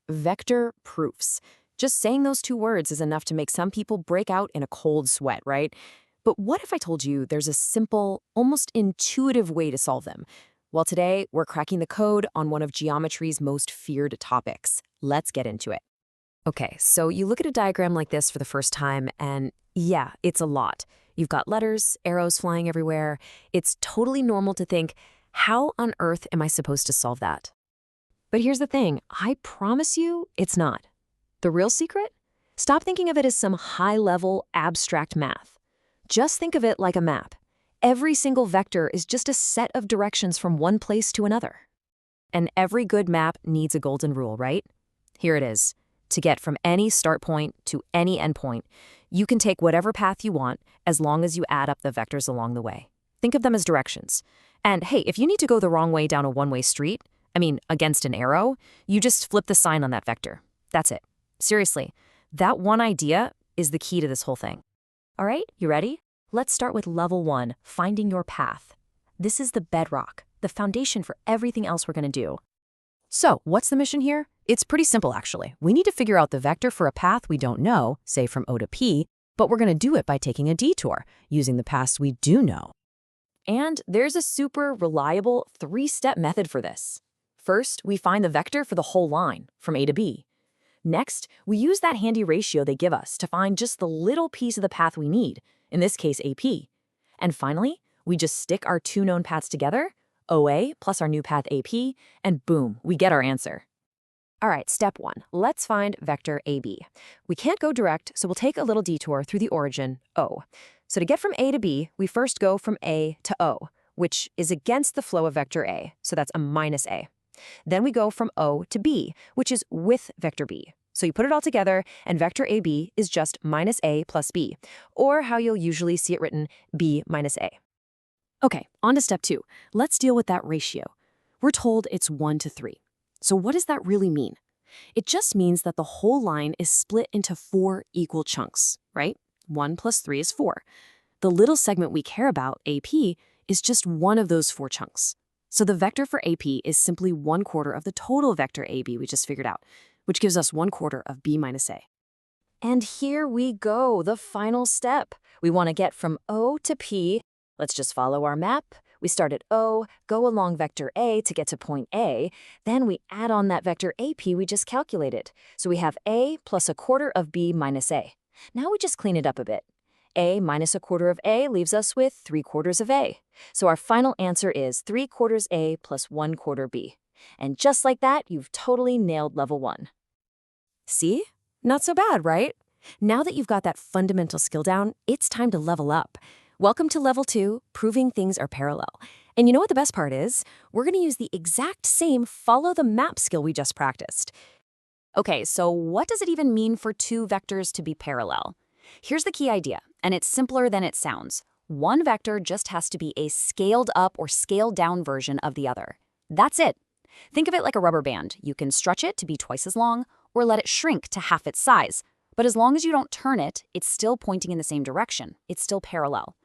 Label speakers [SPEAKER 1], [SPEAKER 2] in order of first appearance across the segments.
[SPEAKER 1] Vector proofs. Just saying those two words is enough to make some people break out in a cold sweat, right? But what if I told you there's a simple, almost intuitive way to solve them? Well, today we're cracking the code on one of geometry's most feared topics. Let's get into it. Okay, so you look at a diagram like this for the first time, and yeah, it's a lot. You've got letters, arrows flying everywhere. It's totally normal to think, how on earth am I supposed to solve that? But here's the thing, I promise you it's not. The real secret? Stop thinking of it as some high-level, abstract math. Just think of it like a map. Every single vector is just a set of directions from one place to another. And every good map needs a golden rule, right? Here it is. To get from any start point to any end point, you can take whatever path you want as long as you add up the vectors along the way. Think of them as directions. And hey, if you need to go the wrong way down a one-way street, against an arrow, you just flip the sign on that vector. That's it. Seriously, that one idea is the key to this whole thing. All right, you ready? Let's start with level 1, finding your path. This is the bedrock, the foundation for everything else we're going to do. So, what's the mission here? It's pretty simple, actually. We need to figure out the vector for a path we don't know, say from O to P, but we're going to do it by taking a detour, using the paths we do know. And there's a super reliable 3-step method for this. First, we find the vector for the whole line, from A to B. Next, we use that handy ratio they give us to find just the little piece of the path we need, in this case AP. And finally, we just stick our two known paths together, OA plus our new path AP, and boom, we get our answer. All right, step 1, let's find vector AB. We can't go direct, so we'll take a little detour through the origin, O. So to get from A to B, we first go from A to O, which is against the flow of vector A, so that's a minus A. Then we go from O to B, which is with vector B. So you put it all together, and vector AB is just minus A plus B, or how you'll usually see it written, B minus A. Okay, on to step 2. Let's deal with that ratio. We're told it's 1 to 3. So what does that really mean? It just means that the whole line is split into 4 equal chunks, right? 1 plus 3 is 4. The little segment we care about, AP, is just one of those 4 chunks. So the vector for AP is simply 1/4 of the total vector AB we just figured out, which gives us 1/4 of B minus A. And here we go, the final step. We want to get from O to P. Let's just follow our map. We start at O, go along vector A to get to point A, then we add on that vector AP we just calculated. So we have A plus 1/4 of B minus A. Now we just clean it up a bit. A minus 1/4 of A leaves us with 3/4 of A. So our final answer is 3/4 A plus 1/4 B. And just like that, you've totally nailed level 1. See? Not so bad, right? Now that you've got that fundamental skill down, it's time to level up. Welcome to level 2, proving things are parallel. And you know what the best part is? We're going to use the exact same follow the map skill we just practiced. Okay, so what does it even mean for two vectors to be parallel? Here's the key idea, and it's simpler than it sounds. One vector just has to be a scaled up or scaled down version of the other. That's it. Think of it like a rubber band. You can stretch it to be twice as long or let it shrink to half its size. But as long as you don't turn it, it's still pointing in the same direction. It's still parallel.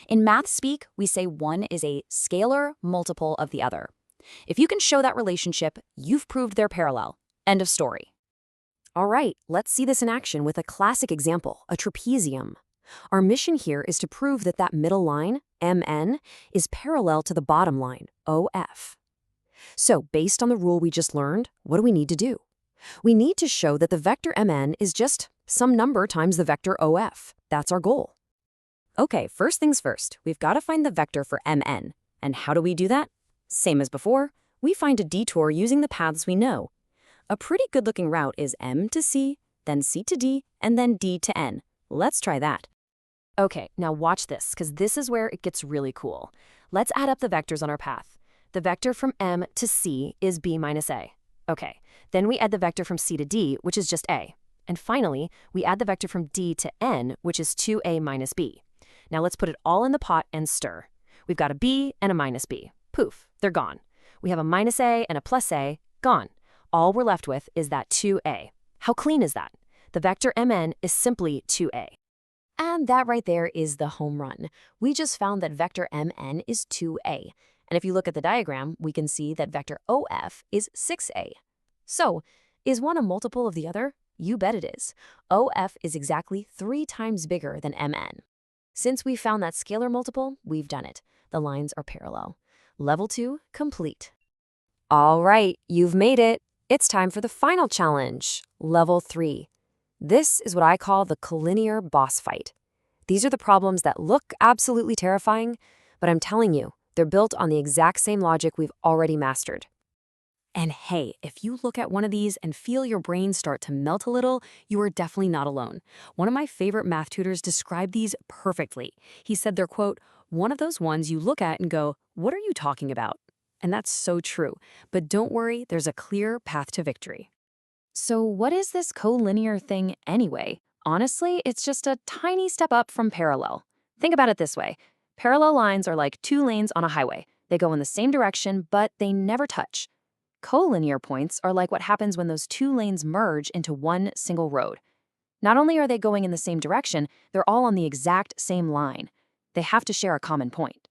[SPEAKER 1] In math speak, we say one is a scalar multiple of the other. If you can show that relationship, you've proved they're parallel. End of story. All right, let's see this in action with a classic example, a trapezium. Our mission here is to prove that that middle line, MN, is parallel to the bottom line, OF. So based on the rule we just learned, what do we need to do? We need to show that the vector MN is just some number times the vector OF. That's our goal. Okay, first things first, we've got to find the vector for MN. And how do we do that? Same as before, we find a detour using the paths we know. A pretty good-looking route is M to C, then C to D, and then D to N. Let's try that. Okay, now watch this, because this is where it gets really cool. Let's add up the vectors on our path. The vector from M to C is B minus A. Okay, then we add the vector from C to D, which is just A. And finally, we add the vector from D to N, which is 2A minus B. Now let's put it all in the pot and stir. We've got a B and a minus B. Poof, they're gone. We have a minus A and a plus A, gone. All we're left with is that 2A. How clean is that? The vector MN is simply 2A. And that right there is the home run. We just found that vector MN is 2A. And if you look at the diagram, we can see that vector OF is 6A. So, Is one a multiple of the other? You bet it is. OF is exactly 3 times bigger than MN. Since we've found that scalar multiple, we've done it. The lines are parallel. Level 2 complete. All right, you've made it. It's time for the final challenge, Level 3. This is what I call the collinear boss fight. These are the problems that look absolutely terrifying, but I'm telling you, they're built on the exact same logic we've already mastered. And hey, if you look at one of these and feel your brain start to melt a little, you are definitely not alone. One of my favorite math tutors described these perfectly. He said they're, quote, one of those ones you look at and go, what are you talking about? And that's so true. But don't worry, there's a clear path to victory. So what is this collinear thing anyway? Honestly, it's just a tiny step up from parallel. Think about it this way. Parallel lines are like 2 lanes on a highway. They go in the same direction, but they never touch. Collinear points are like what happens when those 2 lanes merge into one single road. Not only are they going in the same direction, they're all on the exact same line. They have to share a common point.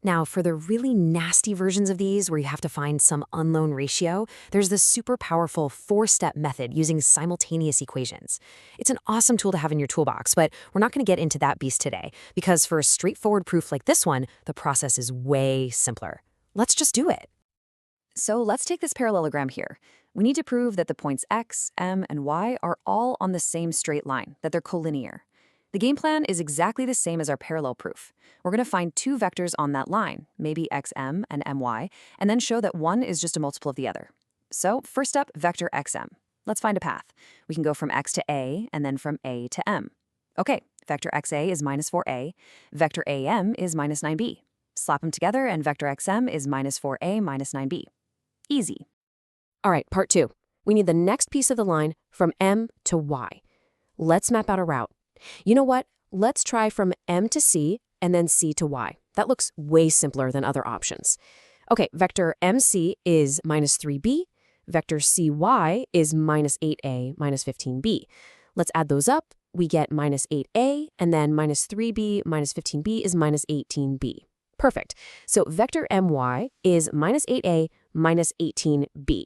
[SPEAKER 1] Now, for the really nasty versions of these where you have to find some unknown ratio, there's this super powerful 4-step method using simultaneous equations. It's an awesome tool to have in your toolbox, but we're not going to get into that beast today because for a straightforward proof like this one, the process is way simpler. Let's just do it. So let's take this parallelogram here. We need to prove that the points x, m, and y are all on the same straight line, that they're collinear. The game plan is exactly the same as our parallel proof. We're going to find 2 vectors on that line, maybe xm and my, and then show that one is just a multiple of the other. So first up, vector xm. Let's find a path. We can go from x to a and then from a to m. Okay, vector xa is minus 4a, vector am is minus 9b. Slap them together and vector xm is minus 4a minus 9b. Easy. All right, part 2. We need the next piece of the line from m to y. Let's map out a route. You know what? Let's try from m to c and then c to y. That looks way simpler than other options. Okay, vector mc is minus 3b. Vector cy is minus 8a minus 15b. Let's add those up. We get minus 8a, and then minus 3b minus 15b is minus 18b. Perfect. So vector my is minus 8a minus 18b.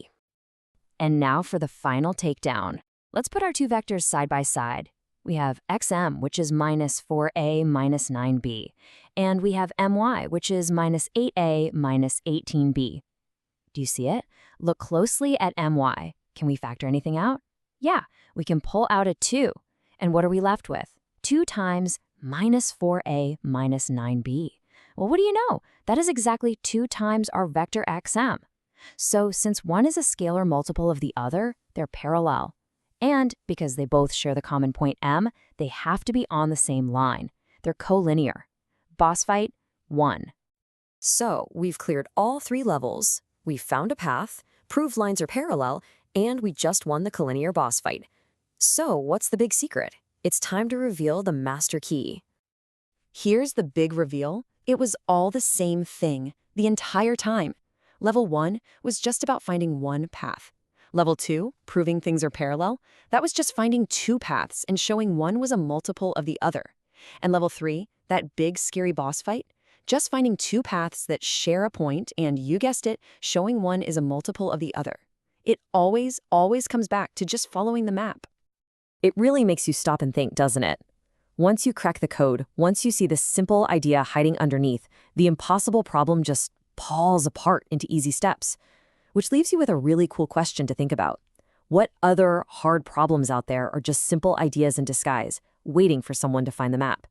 [SPEAKER 1] And now for the final takedown. Let's put our 2 vectors side by side. We have xm, which is minus 4a minus 9b, and we have my, which is minus 8a minus 18b. Do you see it? Look closely at my. Can we factor anything out? Yeah, we can pull out a 2. And what are we left with? 2 times minus 4a minus 9b. Well, what do you know? That is exactly 2 times our vector xm. So since one is a scalar multiple of the other, they're parallel. And because they both share the common point m, they have to be on the same line. They're collinear. Boss fight 1. So we've cleared all 3 levels, we've found a path, proved lines are parallel, and we just won the collinear boss fight. So what's the big secret? It's time to reveal the master key. Here's the big reveal. It was all the same thing the entire time. Level 1 was just about finding one path. Level 2, proving things are parallel, that was just finding 2 paths and showing one was a multiple of the other. And Level 3, that big scary boss fight, just finding 2 paths that share a point and, you guessed it, showing one is a multiple of the other. It always comes back to just following the map. It really makes you stop and think, doesn't it? Once you crack the code, once you see the simple idea hiding underneath, the impossible problem just falls apart into easy steps. Which leaves you with a really cool question to think about. What other hard problems out there are just simple ideas in disguise, waiting for someone to find the map?